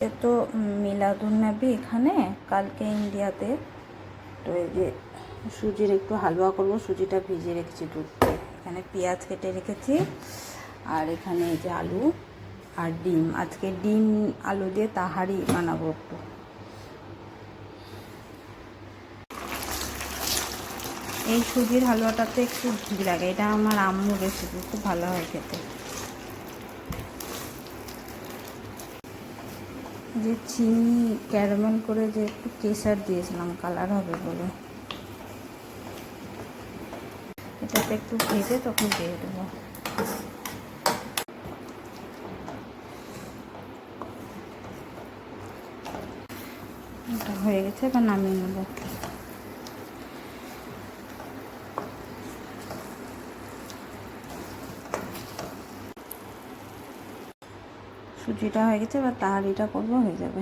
তো মিলাদুন্নবী এখানে, কালকে ইন্ডিয়াতে। তো এই যে সুজির একটু হালুয়া করব, সুজিটা ভিজিয়ে রেখেছি দুধে। এখানে পেঁয়াজ কেটে রেখেছি, আর এখানে এই যে আলু আর ডিম। আজকে ডিম আলু দিয়ে তাহারি বানাবো একটু। এই সুজির হালুয়াটাতে একটু ঘি লাগে, এটা আমার আম্মুর রেসিপি, খুব ভালো হয় খেতে। যে চিনি ক্যারামেল করে যে একটু কেসার দিয়েছিলাম কালার হবে বলে, এটাতে একটু ভেজে তখন দিয়ে দেবো। এটা হয়ে গেছে, এবার নামিয়ে নেব। সুজিটা হয়ে গেছে, এবার তাহারিটা করবো, হয়ে যাবে।